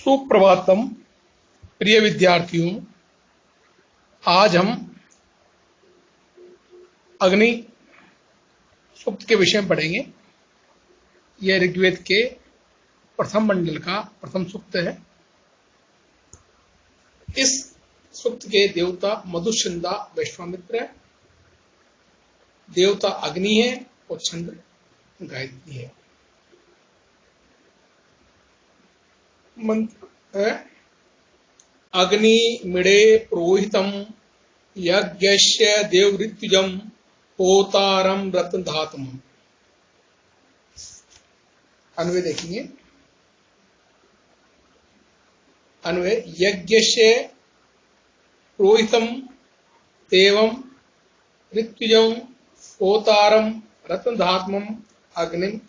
सुप्रभातम प्रिय विद्यार्थियों। आज हम अग्नि सूक्त के विषय में पढ़ेंगे। यह ऋग्वेद के प्रथम मंडल का प्रथम सूक्त है। इस सूक्त के देवता मधुचंदा वैश्वामित्र है, देवता अग्नि है और छंद गायत्री है। मंत्र है अग्नि मिड़े पुरोहितम यज्ञस्य देवऋत्विजम होतारम रत्नधातम। अन्वय देखेंगे। अन्वय यज्ञस्य पुरोहितम देवम ऋत्विजम होतारम रत्नधात्मम अग्निम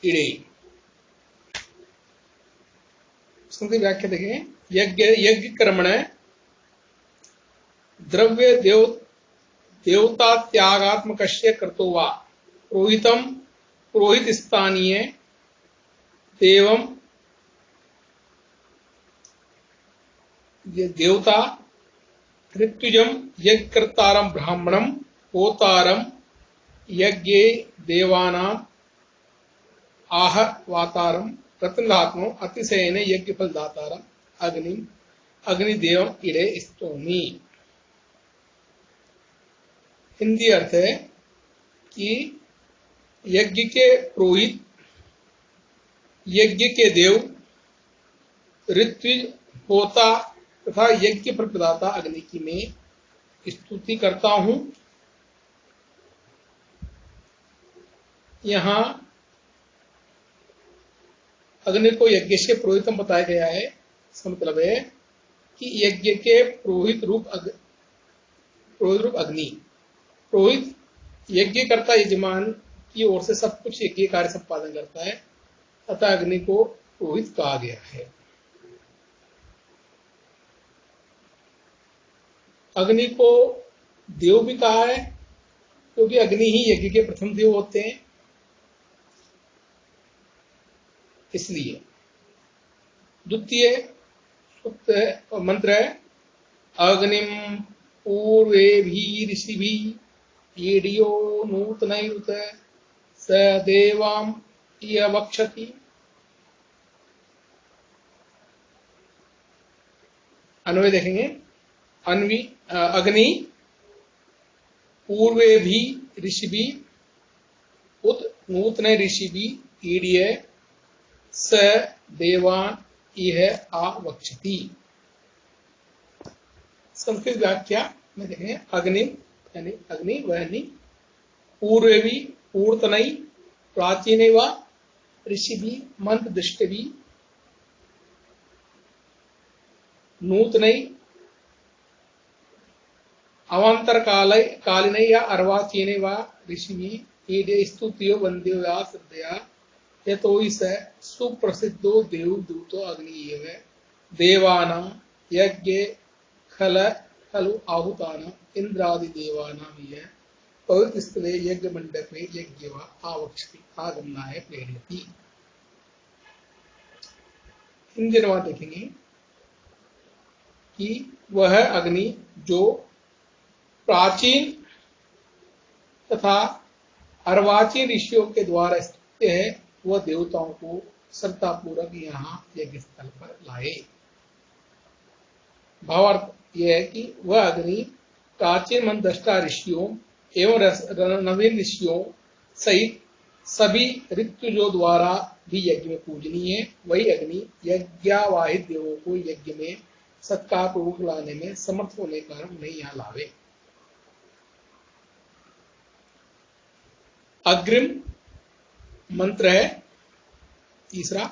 इड़े। इसकी व्याख्या देखें। यज्ञ कर्मण द्रव्य देवता त्यागात्मक कर्तो वा पुरोहितम पुरोहित स्थानीय देवम देवता ऋत्विजम यज्ञकर्तारम ब्राह्मणम होतारम यज्ञे देवानाम आहवातारम रत्नधात्मो अतिशयन यज्ञ फलदातारम अग्निदेवम इड़े स्तोमी। हिंदी अर्थ है कि यज्ञ के पुरोहित, यज्ञ के देव, ऋत्विज, होता तथा यज्ञ फल प्रदाता अग्नि की मैं स्तुति करता हूं। यहां अग्नि को यज्ञ से पुरोहितम बताया गया है। इसका मतलब है कि यज्ञ के पुरोहित रूप अग्नि, पुरोहित यज्ञ करता यजमान की ओर से सब कुछ यज्ञ कार्य संपादन करता है, अतः अग्नि को पुरोहित कहा गया है। अग्नि को देव भी कहा है क्योंकि अग्नि ही यज्ञ के प्रथम देव होते हैं, इसलिए। द्वितीय सूक्त मंत्र है अग्निम पूर्वेभिः ऋषिभिः ईडियो नूतनैरुत स देवाम यवक्षति। अन्वय देखेंगे। अग्नि पूर्वेभिः ऋषिभिः उत नूतन ऋषिभिः ईडिय स देवान इह आवक्षति। संस्कृत व्याख्या में देखें। अग्नि यानी अग्नि वह अग्नि, पूर्वेवी पूर्तनई प्राचीन व ऋषिभि मंत्र दृष्टि नूतनई अवांतर कालिन या अर्वाचीन व ऋषिभि ईडे स्तुतियो वंद्यो या श्रद्धया यतो स सुप्रसिद्धो देवदूतो अग्नि एव देवानां यज्ञ खलु आहुतानां इंद्रादि देवानां यह पवित्र स्थले यज्ञ मंडपे यज्ञ वा आवक्षति आगमनाय प्रेरयति। हिंदी अनुवाद देखेंगे कि वह अग्नि जो प्राचीन तथा अर्वाचीन ऋषियों के द्वारा स्तुत्य है, वह देवताओं को श्रद्धापूर्वक यहाँ यज्ञ स्थल पर लाए। भावार्थ यह है कि वह अग्नि प्राचीन मंत्रष्टा ऋषियों एवं नवीन ऋषियों सहित सभी ऋत्विजों द्वारा भी यज्ञ में पूजनीय है। वही अग्नि यज्ञावाहित देवों को यज्ञ में सत्कार पूर्वक लाने में समर्थ होने के कारण उन्हें यहाँ लावे। अग्रिम मंत्र है तीसरा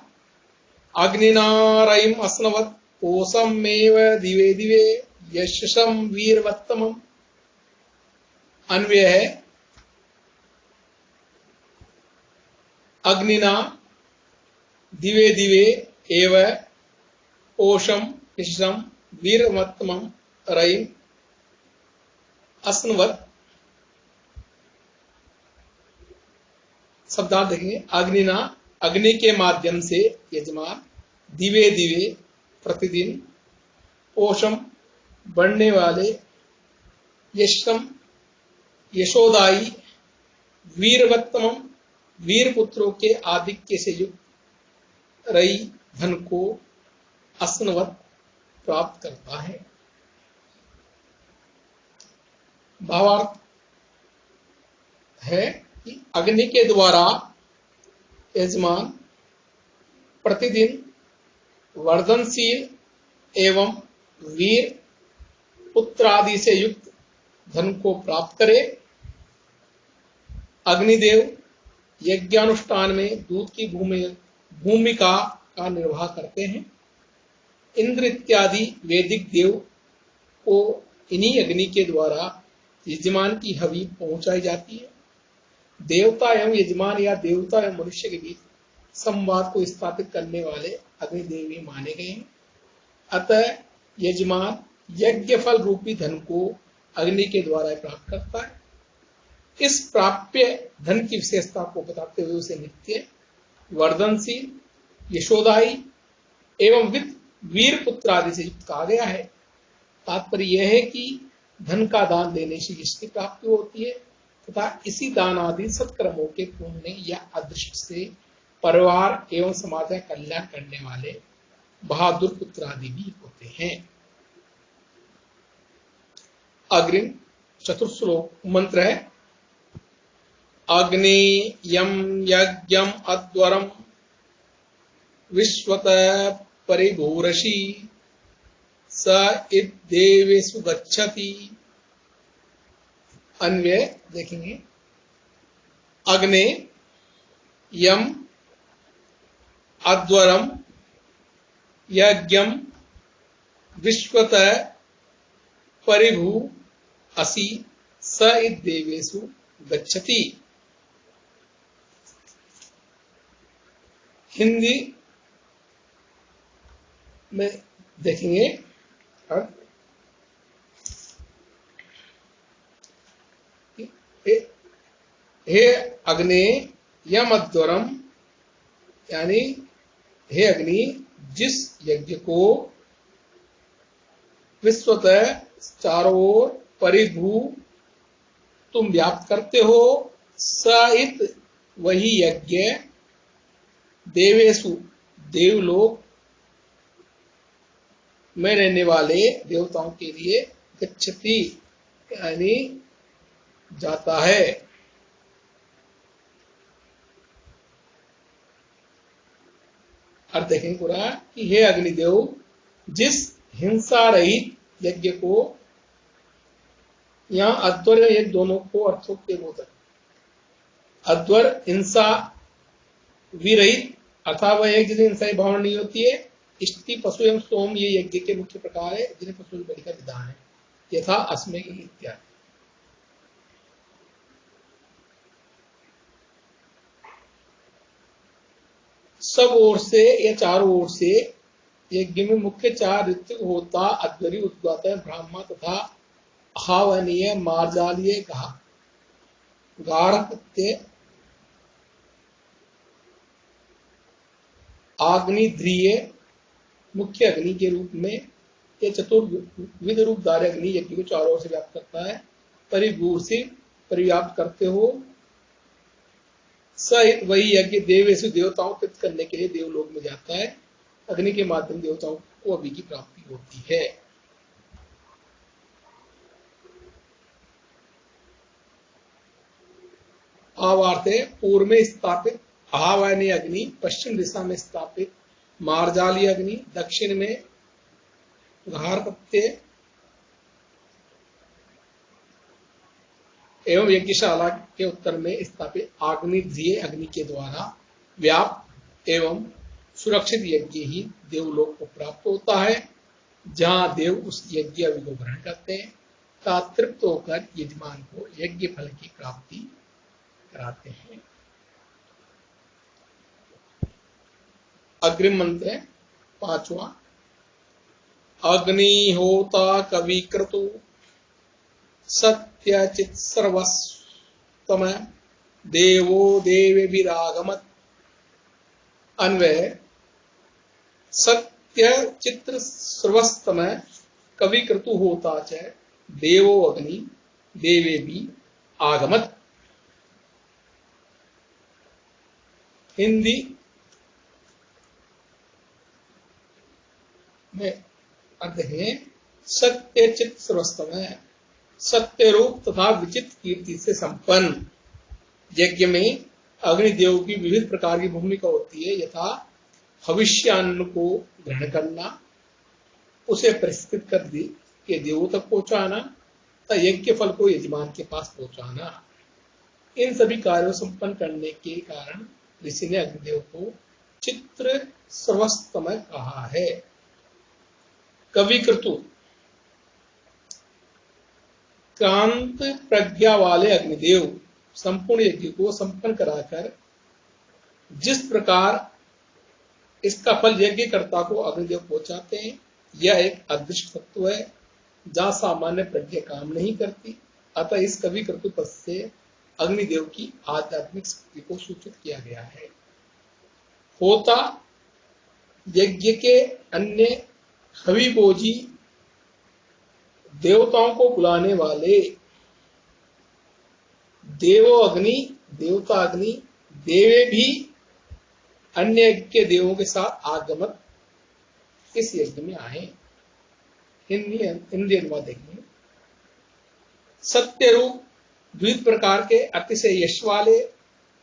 अग्निनारयम अस्नवत पोषमेव दिवे दिवे यशसम वीरवत्तमम। अन्वय है अग्निना दिवे दिवे एव पोषम यशसम वीरवत्तमम रयिम अस्नवत। शब्दार्थ देखेंगे। अग्निना अग्नि के माध्यम से यजमान दिवे दिवे प्रतिदिन पोषम बढ़ने वाले यशम यशोदाई वीरवत्तम वीर पुत्रों के आधिक्य से युक्त रई धन को असनवत प्राप्त करता है। भावार्थ है कि अग्नि के द्वारा यजमान प्रतिदिन वर्धनशील एवं वीर पुत्र आदि से युक्त धन को प्राप्त करे। अग्निदेव यज्ञानुष्ठान में दूत की भूमिका का निर्वाह करते हैं। इंद्र इत्यादि वैदिक देव को इन्हीं अग्नि के द्वारा यजमान की हवि पहुंचाई जाती है। देवता एवं यजमान या देवता एवं मनुष्य के बीच संवाद को स्थापित करने वाले अग्निदेव ही माने गए हैं। अतः यजमान यज्ञ फल रूपी धन को अग्नि के द्वारा प्राप्त करता है। इस प्राप्य धन की विशेषता को बताते हुए उसे नित्य वर्धनशील यशोदाई एवं वीर पुत्र आदि से युक्त कहा गया है। तात्पर्य यह है कि धन का दान देने से यश की प्राप्ति होती है तथा इसी दान आदि सत्कर्मों के पुण्य या अदृष्ट से परिवार एवं समाज का कल्याण करने वाले बहादुर पुत्र आदि भी होते हैं। अग्रिम चतुर्थ श्लोक मंत्र है अग्नि यम यज्ञम अध्वरम विश्वत परिभूरषि स इद्देवेषु गच्छति। अन्वय देखेंगे अग्नि यम अध्वरम यज्ञम विश्वत परिभू असि स इद्देवेषु गच्छति। हिंदी में देखेंगे हे अग्नि यम अध्वरम यानी हे अग्नि जिस यज्ञ को विश्वतः चारों ओर परिभू तुम व्याप्त करते हो सहित वही यज्ञ देवेशु देवलोक में रहने वाले देवताओं के लिए गच्छति यानी जाता है। अर्थ देखेंगे पूरा कि हे अग्निदेव जिस हिंसा रहित यज्ञ को यहां अध्वर यज्ञ दोनों को अर्थों के बोधक अध्वर हिंसा विरहित अर्थात वह यज्ञ जिसमें हिंसा की भावना नहीं होती है। इष्टि पशु एवं सोम ये यज्ञ के मुख्य प्रकार है जिन्हें पशु बलि का विधान है यथा अस्मे इत्यादि। सब ओर से या चारों ओर से यज्ञ में मुख्य चार ऋतु होता अध्वरी उद्गाता ब्राह्मण तथा आह्वनीय मार्जालीय गार्हपत्य आग्निध्रिय मुख्य अग्नि के रूप में ये चतुर्विध रूपधारी अग्नि यज्ञ को चारों ओर से व्याप्त करता है। परिभूर से परिव्याप्त करते हो सहित वही यज्ञ देवेशु देवताओं को करने के लिए देवलोक में जाता है। अग्नि के माध्यम देवताओं को अभी की प्राप्ति होती है। भावार्थ है पूर्व में स्थापित आह्वनीय अग्नि पश्चिम दिशा में स्थापित मार्जाली अग्नि दक्षिण में गार्हपत्य एवं यज्ञशाला के उत्तर में स्थापित आग्निध्रिय अग्नि के द्वारा व्याप्त एवं सुरक्षित यज्ञ ही देवलोक को प्राप्त होता है जहां देव उस यज्ञ अवि को ग्रहण करते हैं तथा तृप्त होकर यजमान को यज्ञ फल की प्राप्ति कराते हैं। अग्रिम मंत्र है पांचवा अग्निहोता कविक्रतु सत्यचित सर्वस्तम देवो देव विरागमत। अन्वय सत्य चित्र सर्वस्तमय कवि क्रतु होता च देवो अग्नि देवे भी आगमत। हिंदी में अर्थ है सत्य चित्त सर्वस्तमय, सत्य रूप तथा विचित्र कीर्ति से संपन्न। यज्ञ में अग्निदेव की विविध प्रकार की भूमिका होती है, यथा भविष्यान्न को ग्रहण करना, उसे परिष्कृत कर के देवों तक पहुंचाना तथा यज्ञ फल को यजमान के पास पहुंचाना। इन सभी कार्यों संपन्न करने के कारण ऋषि ने अग्निदेव को चित्र सर्वस्तमय कहा है। कवि क्रतु क्रांत प्रज्ञा वाले अग्निदेव संपूर्ण यज्ञ को संपन्न कराकर जिस प्रकार इसका फल यज्ञकर्ता को अग्निदेव पहुंचाते हैं, यह एक अदृष्ट तत्व है जहां सामान्य प्रज्ञा काम नहीं करती। अतः इस कवि क्रतु पद से अग्निदेव की आध्यात्मिक शक्ति को सूचित किया गया है। होता यज्ञ के अन्य हविभोजी देवताओं को बुलाने वाले देवो अग्नि देवता अग्नि देवे भी अन्य के देवों के साथ आगमत इस यज्ञ में आए। हिंदी अनुवाद देखेंगे। सत्य रूप द्वित प्रकार के अतिशय यश वाले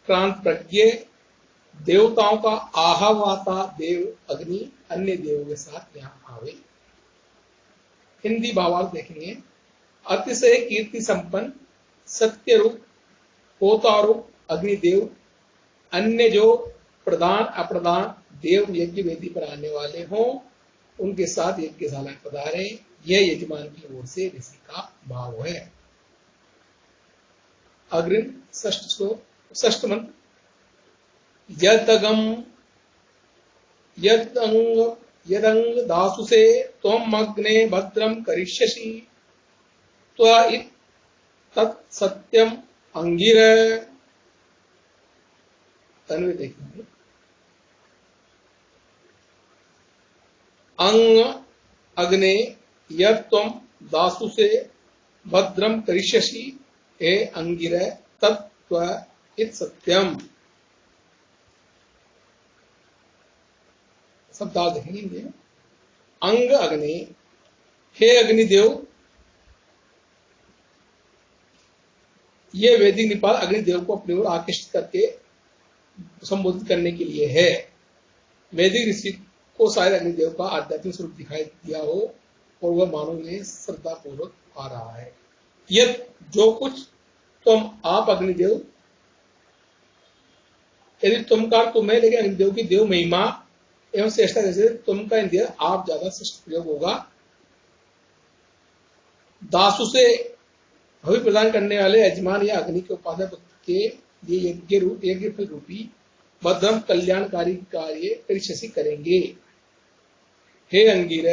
क्रांत प्रज्ञ देवताओं का आहवाता देव अग्नि अन्य देवों के साथ यहां आवे। हिंदी भावार्थ देखेंगे। अतिशय कीर्ति संपन्न सत्य रूप होता रूप अग्निदेव अन्य जो प्रधान अप्रधान देव यज्ञ वेदी पर आने वाले हों उनके साथ यज्ञशाला पधारे, यह यजमान की ओर से ऋषि का भाव है। अग्रिम षष्ठ मंत्र। यदंग दासुसे त्वम अग्ने भद्रम करिष्यसि त्वा इत तत् सत्यम अंगिर। तन्वी देखेंगे। अंग अग्ने यद त्वम दासु से भद्रम करिष्यसि हे अंगिर तत्व इत सत्यम। शब्दार्थ देखेंगे। अंग अग्नि, हे अग्निदेव, यह वैदिक निपात अग्निदेव को अपनी ओर आकृष्ट करके संबोधित करने के लिए है। वैदिक ऋषि को शायद अग्निदेव का आध्यात्मिक स्वरूप दिखाई दिया हो और वह मानव में श्रद्धा पूर्वक आ रहा है। यह जो कुछ तुम आप अग्निदेव, यदि तुम का तुम्हें, लेकिन अग्निदेव की देव महिमा एवं श्रेष्ठता जैसे तुम का इंद्रिय आप ज्यादा श्रेष्ठ प्रयोग होगा। दासु से हवि प्रदान करने वाले यजमान या अग्नि के उपासक के लिए यज्ञ फल रूपी भद्रम कल्याणकारी कार्य परिशसी करेंगे। हे अंगिर,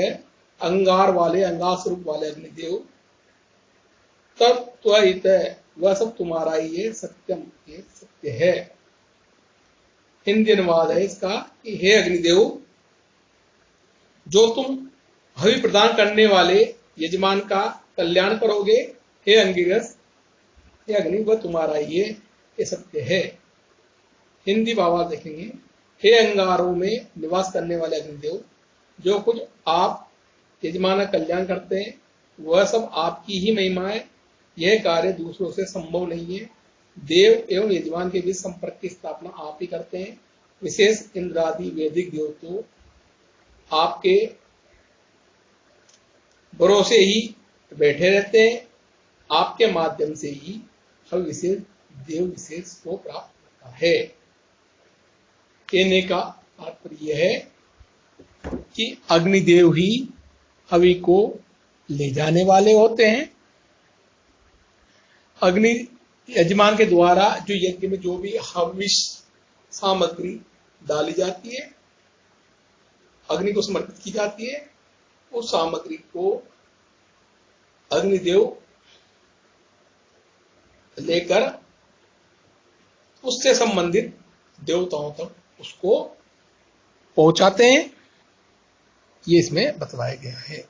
अंगार वाले अंगार स्वरूप वाले अग्निदेव, तत्त्वहित वह सब तुम्हारा ही है, सत्यम ये सत्य है। हिंदी अनुवाद है इसका कि हे अग्निदेव, जो तुम हवि प्रदान करने वाले यजमान का कल्याण करोगे, हे अंगिरस, हे अग्नि, वह तुम्हारा ही है, ये सत्य है। हिंदी भावार्थ देखेंगे। हे अंगारों में निवास करने वाले अग्निदेव, जो कुछ आप यजमान का कल्याण करते हैं वह सब आपकी ही महिमा है। यह कार्य दूसरों से संभव नहीं है। देव एवं यजमान के बीच संपर्क की स्थापना आप ही करते हैं। विशेष इंद्रादि वैदिक देव तो आपके भरोसे ही बैठे रहते हैं। आपके माध्यम से ही हर विशेष देव विशेष को प्राप्त होता है। कहने का तात्पर्य यह है कि अग्निदेव ही हवि को ले जाने वाले होते हैं। अग्नि यजमान के द्वारा जो यज्ञ में जो भी हविष सामग्री डाली जाती है, अग्नि को समर्पित की जाती है, उस सामग्री को अग्निदेव लेकर उससे संबंधित देवताओं तक उसको पहुंचाते हैं। ये इसमें बतलाया गया है।